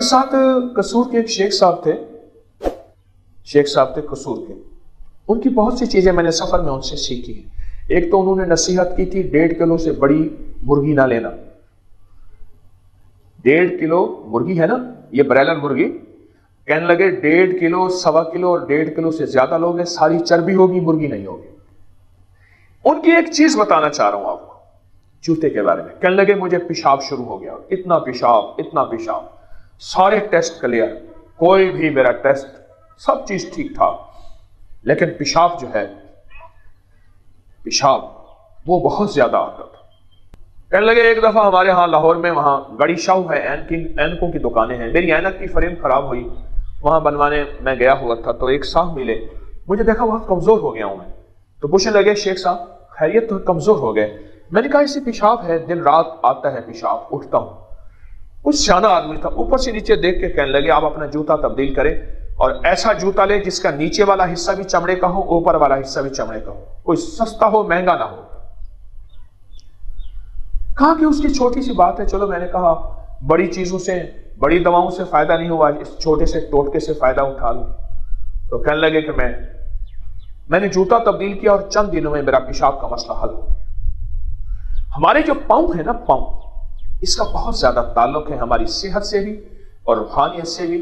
साथ कसूर के एक शेख साहब थे कसूर के। उनकी बहुत सी चीजें मैंने सफर में उनसे सीखी है। एक तो उन्होंने नसीहत की थी 1.5 किलो से बड़ी मुर्गी ना लेना। 1.5 किलो मुर्गी है ना, ये ब्रायलर मुर्गी, कहने लगे 1.5 किलो, 1.25 किलो और 1.5 किलो से ज्यादा लोग हैं, सारी चर्बी होगी, मुर्गी नहीं होगी। उनकी एक चीज बताना चाह रहा हूं आपको जूते के बारे में। कहने लगे मुझे पेशाब शुरू हो गया, इतना पेशाब, सारे टेस्ट क्लियर, कोई भी मेरा टेस्ट सब चीज ठीक ठाक, लेकिन पेशाब जो है, पेशाब वो बहुत ज्यादा आता था। कहने लगे एक दफा हमारे यहाँ लाहौर में, वहां गड़ी शाहू है, ऐनकों की दुकानें हैं, मेरी ऐनक की फ्रेम खराब हुई, वहां बनवाने मैं गया हुआ था, तो एक साहब मिले, मुझे देखा बहुत कमजोर हो गया हूं मैं, तो पूछने लगे शेख साहब खैरियत, तो कमजोर हो गए? मैंने कहा इसे पेशाब है, दिन रात आता है पेशाब, उठता हूं। कुछ सियाना आदमी था, ऊपर से नीचे देख के कहने लगे आप अपना जूता तब्दील करें और ऐसा जूता ले जिसका नीचे वाला हिस्सा भी चमड़े का हो, ऊपर वाला हिस्सा भी चमड़े का हो, कोई सस्ता हो, महंगा ना हो। कहा कि उसकी छोटी सी बात है। चलो मैंने कहा बड़ी चीजों से, बड़ी दवाओं से फायदा नहीं हुआ, इस छोटे से टोटके से फायदा उठा लूं। तो कहने लगे कि मैंने जूता तब्दील किया और चंद दिनों में मेरा पेशाब का मसला हल हो गया। हमारे जो पाँव है ना, पाँव, इसका बहुत ज्यादा ताल्लुक है हमारी सेहत से भी और रूहानियत से भी।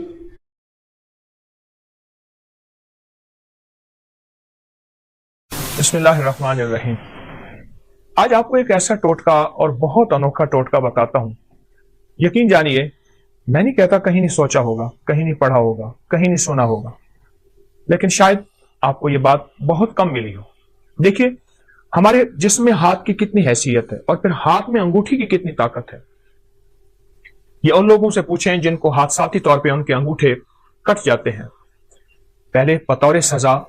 बिस्मिल्लाहिर्रहमानिर्रहीम। आज आपको एक ऐसा टोटका और बहुत अनोखा टोटका बताता हूं। यकीन जानिए, मैं नहीं कहता कहीं नहीं सोचा होगा, कहीं नहीं पढ़ा होगा, कहीं नहीं सुना होगा, लेकिन शायद आपको ये बात बहुत कम मिली हो। देखिए, हमारे जिस्म में हाथ की कितनी हैसियत है और फिर हाथ में अंगूठी की कितनी ताकत है। ये उन लोगों से पूछें जिनको हादसाती तौर पे उनके अंगूठे कट जाते हैं। पहले बतौर सजा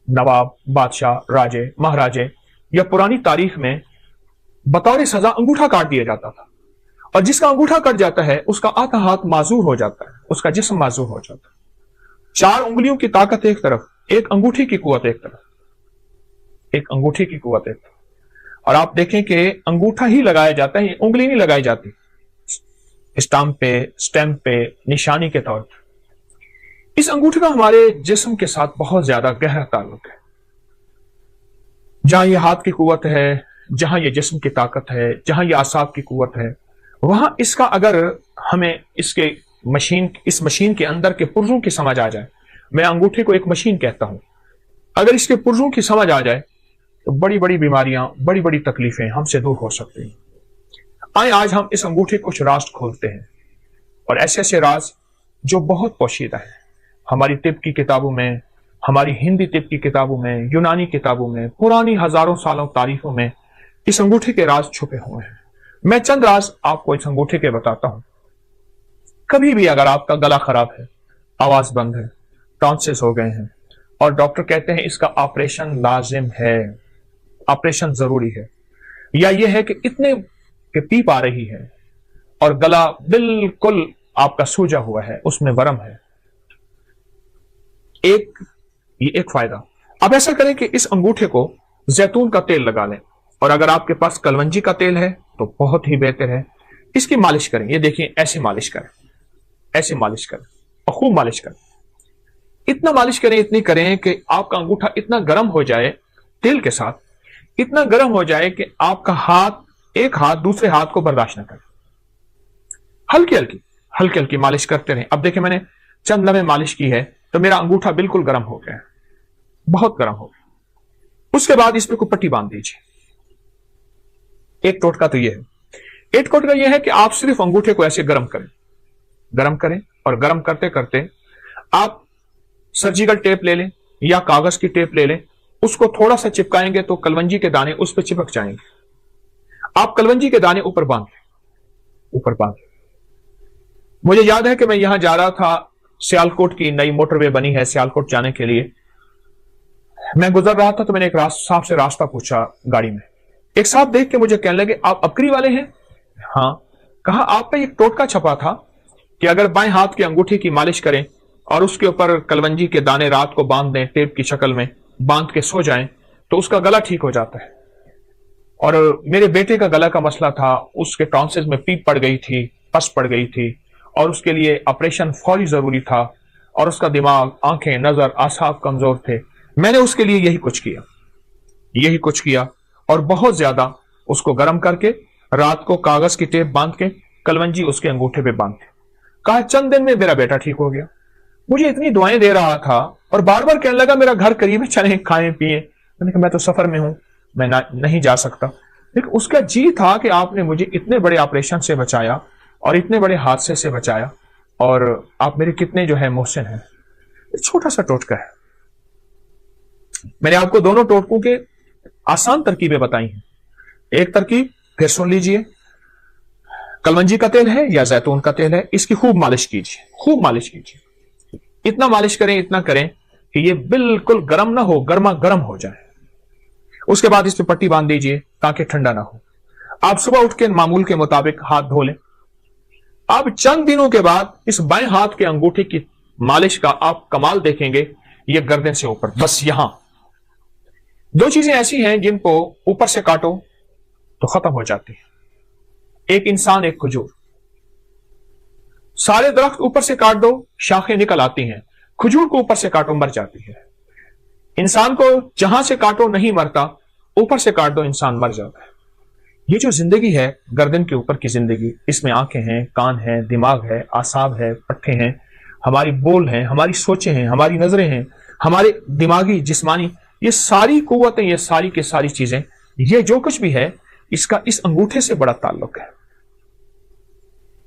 नवाब, बादशाह, राजे, महाराजे या पुरानी तारीख में बतौर सजा अंगूठा काट दिया जाता था, और जिसका अंगूठा कट जाता है उसका आधा हाथ माजूर हो जाता है, उसका जिस्म माजूर हो जाता है। 4 उंगलियों की ताकत एक तरफ, एक अंगूठी की कुवत एक तरफ, एक अंगूठी की कुवत एक तरफ। और आप देखें कि अंगूठा ही लगाया जाता है, उंगली नहीं लगाई जाती स्टाम्प पे निशानी के तौर पर। इस अंगूठे का हमारे जिस्म के साथ बहुत ज्यादा गहरा ताल्लुक है। जहां ये हाथ की कुवत है, जहां ये जिस्म की ताकत है, जहां ये आसाब की कुवत है, वहां इसका अगर हमें इस मशीन के अंदर के पुर्जों की समझ आ जाए, मैं अंगूठे को एक मशीन कहता हूं, अगर इसके पुर्जों की समझ आ जाए तो बड़ी बड़ी बीमारियां, बड़ी बड़ी तकलीफें हमसे दूर हो सकती हैं। आए आज हम इस अंगूठे कुछ राज खोलते हैं, और ऐसे ऐसे राज जो बहुत पोशीदा है। हमारी तिब की किताबों में, हमारी हिंदी तिब की किताबों में, यूनानी किताबों में, पुरानी हजारों सालों तारीखों में इस अंगूठे के राज छुपे हुए हैं। मैं चंद राज आपको इस अंगूठे के बताता हूं। कभी भी अगर आपका गला खराब है, आवाज बंद है, टॉन्सिल्स हो गए हैं और डॉक्टर कहते हैं इसका ऑपरेशन लाजिम है, ऑपरेशन जरूरी है, या यह है कि इतने के पीप आ रही है और गला बिल्कुल आपका सूजा हुआ है, उसमें वरम है, ये एक फायदा। अब ऐसा करें कि इस अंगूठे को जैतून का तेल लगा लें, और अगर आपके पास कलवंजी का तेल है तो बहुत ही बेहतर है। इसकी मालिश करें, ये देखिए ऐसे मालिश करें, ऐसे मालिश करें और खूब मालिश करें। इतना मालिश करें, इतनी करें कि आपका अंगूठा इतना गर्म हो जाए, तेल के साथ इतना गर्म हो जाए कि आपका हाथ, एक हाथ दूसरे हाथ को बर्दाश्त न करे। हल्की हल्की मालिश करते रहें। अब देखिए, मैंने चंद लम्हे मालिश की है तो मेरा अंगूठा बिल्कुल गर्म हो गया है, बहुत गर्म हो गया। उसके बाद इस पे कोई पट्टी बांध दीजिए। एक टोटका तो ये है। एक टोटका ये है कि आप सिर्फ अंगूठे को ऐसे गर्म करें और गर्म करते करते आप सर्जिकल टेप ले लें या कागज की टेप ले लें, उसको थोड़ा सा चिपकाएंगे तो कलवंजी के दाने उस पर चिपक जाएंगे। आप कलवंजी के दाने ऊपर बांध। मुझे याद है कि मैं यहां जा रहा था, सियालकोट की नई मोटरवे बनी है सियालकोट जाने के लिए। मैं गुजर रहा था तो मैंने एक साहब से रास्ता पूछा गाड़ी में। एक साहब देख के मुझे कहने लगे आप अबकरी वाले हैं? हाँ। कहा आप पे एक टोटका छपा था कि अगर बाएं हाथ की अंगूठी की मालिश करें और उसके ऊपर कलवंजी के दाने रात को बांध दें, टेप की शक्ल में बांध के सो जाएं, तो उसका गला ठीक हो जाता है। और मेरे बेटे का गला का मसला था, उसके टॉन्सिल्स में पीप पड़ गई थी, पस पड़ गई थी, और उसके लिए ऑपरेशन फौरी जरूरी था, और उसका दिमाग, आंखें, नजर, आसाब कमजोर थे। मैंने उसके लिए यही कुछ किया और बहुत ज्यादा उसको गर्म करके रात को कागज की टेप बांध के कलवंजी उसके अंगूठे पे बांध के कहा चंद दिन में मेरा बेटा ठीक हो गया। मुझे इतनी दुआएं दे रहा था और बार बार कहने लगा मेरा घर करीब है, चलें खाएं पिए। मैंने कहा मैं तो सफर में हूं, मैं नहीं जा सकता। लेकिन उसका जी था कि आपने मुझे इतने बड़े ऑपरेशन से बचाया और इतने बड़े हादसे से बचाया, और आप मेरे कितने जो है मोहसिन हैं। छोटा सा टोटका है, मैंने आपको दोनों टोटकों के आसान तरकीबें बताई हैं। एक तरकीब फिर सुन लीजिए, कलवंजी का तेल है या जैतून का तेल है, इसकी खूब मालिश कीजिए। इतना मालिश करें, इतना करें कि ये बिल्कुल गर्म ना हो, गर्मा गर्म हो जाए। उसके बाद इस पे पट्टी बांध दीजिए ताकि ठंडा ना हो। आप सुबह उठ के मामूल के मुताबिक हाथ धो लें। अब चंद दिनों के बाद इस बाएं हाथ के अंगूठे की मालिश का आप कमाल देखेंगे। ये गर्दन से ऊपर, बस यहां दो चीजें ऐसी हैं जिनको ऊपर से काटो तो खत्म हो जाती है। एक इंसान, एक खजूर। सारे दरख्त ऊपर से काट दो, शाखें निकल आती हैं। खजूर को ऊपर से काटो, मर जाती है। इंसान को जहां से काटो नहीं मरता, ऊपर से काट दो इंसान मर जाता है। ये जो जिंदगी है, गर्दन के ऊपर की जिंदगी, इसमें आंखें हैं, कान हैं, दिमाग है, आसाब है, पट्टे हैं, हमारी बोल हैं, हमारी सोचें हैं, हमारी नजरें हैं, हमारे दिमागी जिस्मानी, ये सारी कुव्वतें, ये सारी की सारी चीजें, ये जो कुछ भी है, इसका इस अंगूठे से बड़ा ताल्लुक है।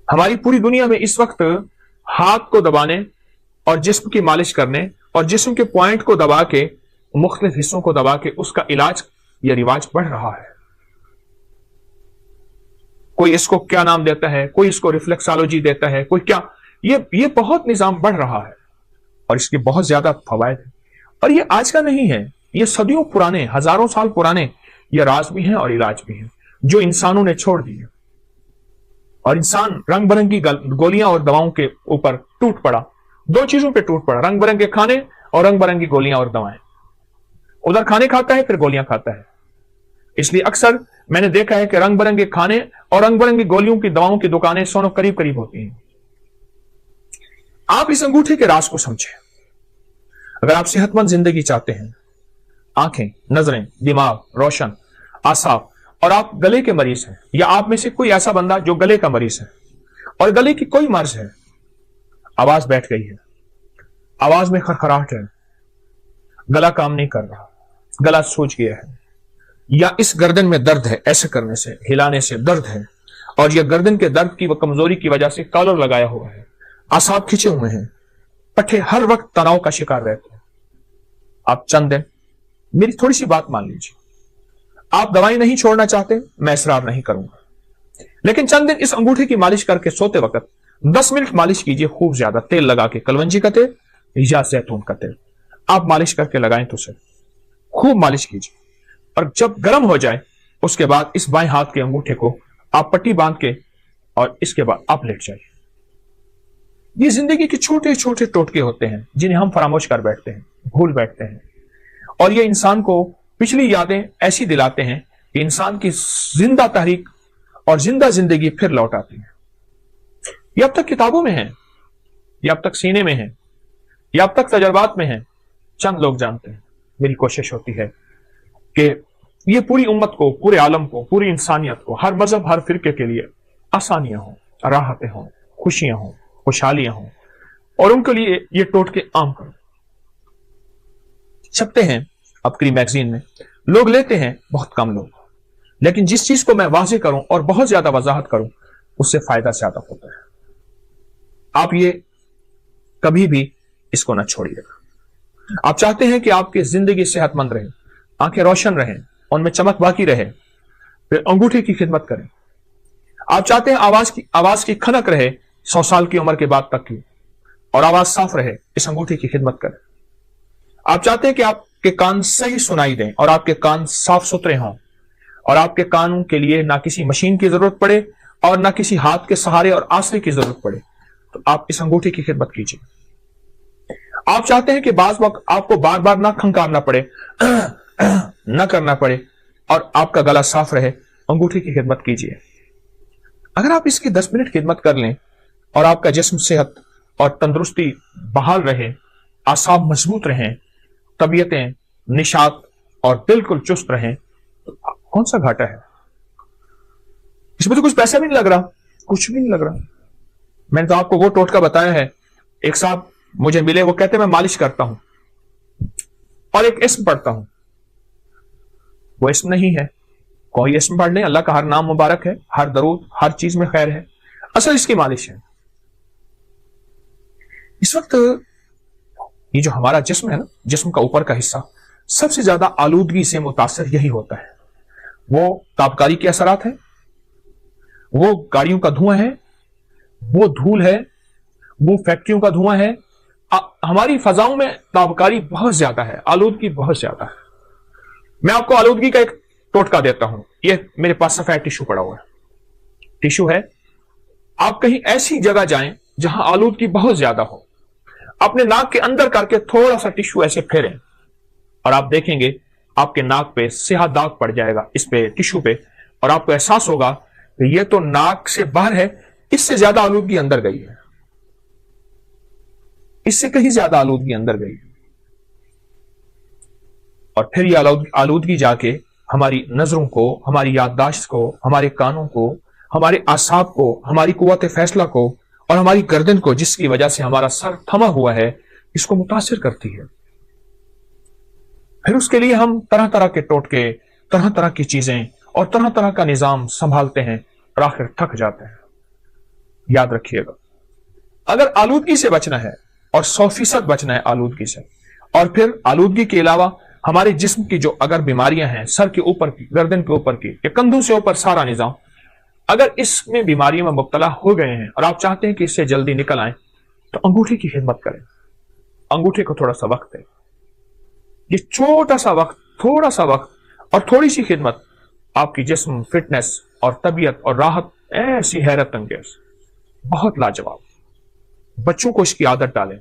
हमारी पूरी दुनिया में इस वक्त हाथ को दबाने और जिस्म की मालिश करने और जिस्म के पॉइंट को दबा के, मुख्तलिफ हिस्सों को दबा के उसका इलाज या रिवाज बढ़ रहा है। कोई इसको क्या नाम देता है, कोई इसको रिफ्लेक्सोलॉजी देता है, कोई क्या, ये बहुत निजाम बढ़ रहा है और इसके बहुत ज्यादा फवायद है। और ये आज का नहीं है, ये सदियों पुराने, हजारों साल पुराने ये राज भी हैं और इलाज भी हैं जो इंसानों ने छोड़ दिए। और इंसान रंग बिरंगी गोलियां और दवाओं के ऊपर टूट पड़ा। दो चीजों पे टूट पड़ा, रंग बिरंगे खाने और रंग बिरंगी गोलियां और दवाएं। उधर खाने खाता है, फिर गोलियां खाता है। इसलिए अक्सर मैंने देखा है कि रंग बिरंगे खाने और रंग बिरंगी गोलियों की, दवाओं की दुकानें सोनों करीब करीब होती हैं। आप इस अंगूठे के राज को समझें। अगर आप सेहतमंद जिंदगी चाहते हैं, आंखें, नजरें, दिमाग रोशन, आसाब, और आप गले के मरीज हैं, या आप में से कोई ऐसा बंदा जो गले का मरीज है और गले की कोई मर्ज है, आवाज बैठ गई है, आवाज में खरखराहट है, गला काम नहीं कर रहा, गला सूज गया है, या इस गर्दन में दर्द है, ऐसे करने से, हिलाने से दर्द है, और यह गर्दन के दर्द की व कमजोरी की वजह से कॉलर लगाया हुआ है, आसाब खिंचे हुए हैं, पट्टे हर वक्त तनाव का शिकार रहते हैं, आप चंद दिन मेरी थोड़ी सी बात मान लीजिए। आप दवाई नहीं छोड़ना चाहते, मैं इसरार नहीं करूंगा, लेकिन चंद दिन इस अंगूठे की मालिश करके सोते वक्त 10 मिनट मालिश कीजिए, खूब ज्यादा तेल लगा के, कलवंजी का तेल या जैतून का तेल आप मालिश करके लगाएं तो सर, खूब मालिश कीजिए। और जब गर्म हो जाए उसके बाद इस बाएं हाथ के अंगूठे को आप पट्टी बांध के, और इसके बाद आप लेट जाइए। ये जिंदगी के छोटे छोटे टोटके होते हैं जिन्हें हम फरामोश कर बैठते हैं, भूल बैठते हैं, और ये इंसान को पिछली यादें ऐसी दिलाते हैं कि इंसान की जिंदा तहरीक और जिंदा जिंदगी फिर लौट आती है। ये अब तक किताबों में है, ये अब तक सीने में है, ये अब तक तजर्बात में है, चंद लोग जानते हैं। मेरी कोशिश होती है कि ये पूरी उम्मत को, पूरे आलम को, पूरी इंसानियत को, हर मजहब, हर फिरके के लिए आसानियां हों, राहतें हों, खुशियां हों, खुशहालियां हों, और उनके लिए ये टोटके आम करो। छपते हैं अपनी मैगजीन में, लोग लेते हैं बहुत कम लोग, लेकिन जिस चीज को मैं वाज़ेह करूं और बहुत ज्यादा वजाहत करूं उससे फायदा ज्यादा होता है। आप ये कभी भी इसको ना छोड़िएगा। आप चाहते हैं कि आपकी जिंदगी सेहतमंद रहे, आंखें रोशन रहें, उनमें चमक बाकी रहे, फिर अंगूठे की खिदमत करें। आप चाहते हैं आवाज की खनक रहे 100 साल की उम्र के बाद तक की, और आवाज साफ रहे, इस अंगूठे की खिदमत करें। आप चाहते हैं कि आपके कान सही सुनाई दें और आपके कान साफ सुथरे हों, और आपके कानों के लिए ना किसी मशीन की जरूरत पड़े और ना किसी हाथ के सहारे और आसरे की जरूरत पड़े, तो आप इस अंगूठे की खिदमत कीजिए। आप चाहते हैं कि बाज वक्त आपको बार बार ना खंकारना पड़े, ना करना पड़े, और आपका गला साफ रहे, अंगूठे की खिदमत कीजिए। अगर आप इसकी 10 मिनट खिदमत कर लें, اور آپ کا جسم صحت اور تندرستی بحال رہے، اعصاب مضبوط رہیں، طبیعتیں نشاط اور بالکل چست رہیں، تو کون سا گھاٹا ہے؟ اس میں تو کچھ پیسہ بھی نہیں لگ رہا، کچھ بھی نہیں لگ رہا۔ میں نے تو آپ کو وہ ٹوٹکا بتایا ہے، ایک صاحب مجھے ملے، وہ کہتے ہیں میں مالش کرتا ہوں اور ایک اسم پڑھتا ہوں۔ وہ اسم نہیں ہے، کوئی اسم پڑھ لیں، اللہ کا ہر نام مبارک ہے، ہر درود ہر چیز میں خیر ہے، اصل اس کی مالش ہے۔ اس وقت یہ جو ہمارا جسم ہے نا، جسم کا اوپر کا حصہ سب سے زیادہ آلودگی سے متاثر یہی ہوتا ہے۔ وہ تابکاری کے اثرات ہیں، وہ گاڑیوں کا دھواں ہے، وہ دھول ہے، وہ فیکٹریوں کا دھواں ہے۔ ہماری فضاؤں میں تابکاری بہت زیادہ ہے، آلودگی بہت زیادہ ہے۔ میں آپ کو آلودگی کا ایک ٹوٹکا دیتا ہوں، یہ میرے پاس سفید ٹیشو پڑا ہوا ہے، ٹیشو ہے۔ آپ کہیں ایسی جگہ جائیں جہاں آلودگی بہت زیادہ ہو، اپنے ناک کے اندر کر کے تھوڑا سا ٹیشو ایسے پھیریں اور آپ دیکھیں گے آپ کے ناک پہ سیاہ داغ پڑ جائے گا، اس پہ ٹیشو پہ، اور آپ کو احساس ہوگا کہ یہ تو ناک سے باہر ہے، اس سے زیادہ آلودگی اندر گئی ہے، اس سے کہیں زیادہ آلودگی اندر گئی ہے۔ اور پھر یہ آلودگی جا کے ہماری نظروں کو، ہماری یادداشت کو، ہمارے کانوں کو، ہمارے اعصاب کو، ہماری قوت فیصلہ کو اور ہماری گردن کو، جس کی وجہ سے ہمارا سر تھما ہوا ہے، اس کو متاثر کرتی ہے۔ پھر اس کے لیے ہم طرح طرح کے ٹوٹکے، طرح طرح کی چیزیں اور طرح طرح کا نظام سنبھالتے ہیں اور آخر تھک جاتے ہیں۔ یاد رکھیے گا، اگر آلودگی سے بچنا ہے اور 100% بچنا ہے آلودگی سے، اور پھر آلودگی کے علاوہ ہمارے جسم کی جو اگر بیماریاں ہیں، سر کے اوپر کی، گردن کے اوپر کی، یا کندھوں سے اوپر سارا نظام، اگر اس میں بیماریوں میں مبتلا ہو گئے ہیں اور آپ چاہتے ہیں کہ اس سے جلدی نکل آئیں، تو انگوٹھے کی خدمت کریں، انگوٹھے کو تھوڑا سا وقت دیں۔ یہ چھوٹا سا وقت، تھوڑا سا وقت اور تھوڑی سی خدمت آپ کی جسم، فٹنس اور طبیعت اور راحت ایسی حیرت انگیز، بہت لاجواب۔ بچوں کو اس کی عادت ڈالیں،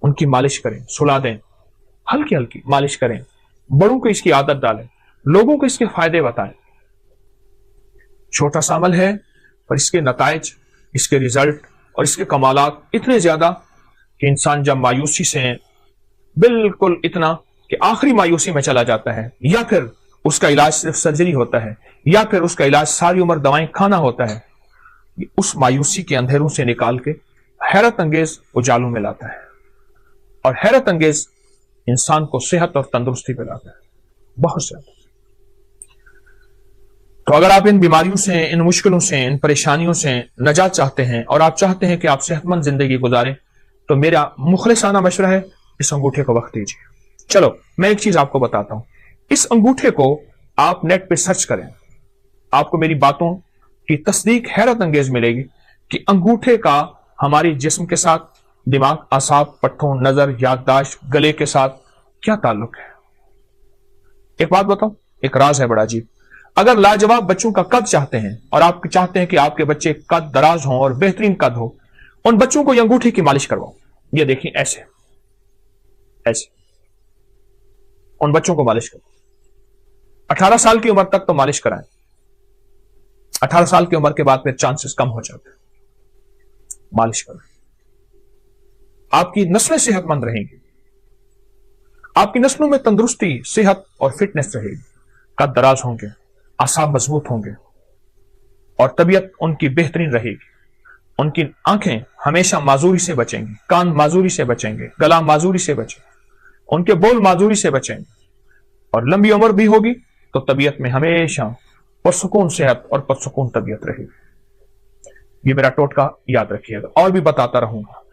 ان کی مالش کریں، سلا دیں، ہلکی ہلکی مالش کریں، بڑوں کو اس کی عادت ڈالیں، لوگوں کو اس کے فائدے بتائیں۔ چھوٹا سا عمل ہے پر اس کے نتائج، اس کے ریزلٹ اور اس کے کمالات اتنے زیادہ کہ انسان جب مایوسی سے بالکل اتنا کہ آخری مایوسی میں چلا جاتا ہے، یا پھر اس کا علاج صرف سرجری ہوتا ہے، یا پھر اس کا علاج ساری عمر دوائیں کھانا ہوتا ہے، اس مایوسی کے اندھیروں سے نکال کے حیرت انگیز اجالوں میں لاتا ہے، اور حیرت انگیز انسان کو صحت اور تندرستی پہ لاتا ہے، بہت زیادہ۔ تو اگر آپ ان بیماریوں سے، ان مشکلوں سے، ان پریشانیوں سے نجات چاہتے ہیں اور آپ چاہتے ہیں کہ آپ صحت مند زندگی گزاریں، تو میرا مخلصانہ مشورہ ہے، اس انگوٹھے کو وقت دیجیے۔ چلو میں ایک چیز آپ کو بتاتا ہوں، اس انگوٹھے کو آپ نیٹ پہ سرچ کریں، آپ کو میری باتوں کی تصدیق حیرت انگیز ملے گی کہ انگوٹھے کا ہماری جسم کے ساتھ، دماغ، اعصاب، پٹھوں، نظر، یادداشت، گلے کے ساتھ کیا تعلق ہے۔ ایک بات بتاؤں، ایک راز ہے بڑا عجیب۔ اگر لاجواب بچوں کا قد چاہتے ہیں اور آپ چاہتے ہیں کہ آپ کے بچے قد دراز ہوں اور بہترین قد ہو، ان بچوں کو یہ انگوٹھی کی مالش کرواؤ۔ یہ دیکھیں، ایسے ایسے ان بچوں کو مالش کرو۔ 18 سال کی عمر تک تو مالش کرائیں، 18 سال کی عمر کے بعد پھر چانسز کم ہو جاتے ہیں۔ مالش کریں، آپ کی نسلیں صحت مند رہیں گی، آپ کی نسلوں میں تندرستی، صحت اور فٹنس رہے گی، قد دراز ہوں گے، اعصاب مضبوط ہوں گے، اور طبیعت ان کی بہترین رہے گی۔ ان کی آنکھیں ہمیشہ معذوری سے بچیں گی، کان معذوری سے بچیں گے، گلا معذوری سے بچیں گے، ان کے بول معذوری سے بچیں گے، اور لمبی عمر بھی ہوگی تو طبیعت میں ہمیشہ پرسکون صحت اور پرسکون طبیعت رہے گی۔ یہ میرا ٹوٹکا یاد رکھیے گا، اور بھی بتاتا رہوں گا۔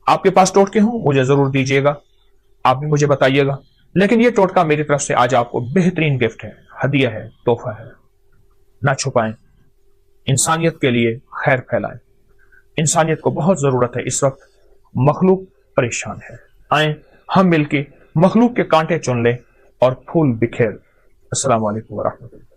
آپ کے پاس ٹوٹکے ہوں مجھے ضرور دیجیے گا، آپ بھی مجھے بتائیے گا، لیکن یہ ٹوٹکا میری طرف سے آج آپ کو بہترین گفٹ ہے، ہدیہ ہے، تحفہ ہے۔ نہ چھپائیں، انسانیت کے لیے خیر پھیلائیں۔ انسانیت کو بہت ضرورت ہے اس وقت، مخلوق پریشان ہے۔ آئیں ہم مل کے مخلوق کے کانٹے چن لیں اور پھول بکھیر۔ السلام علیکم ورحمۃ اللہ۔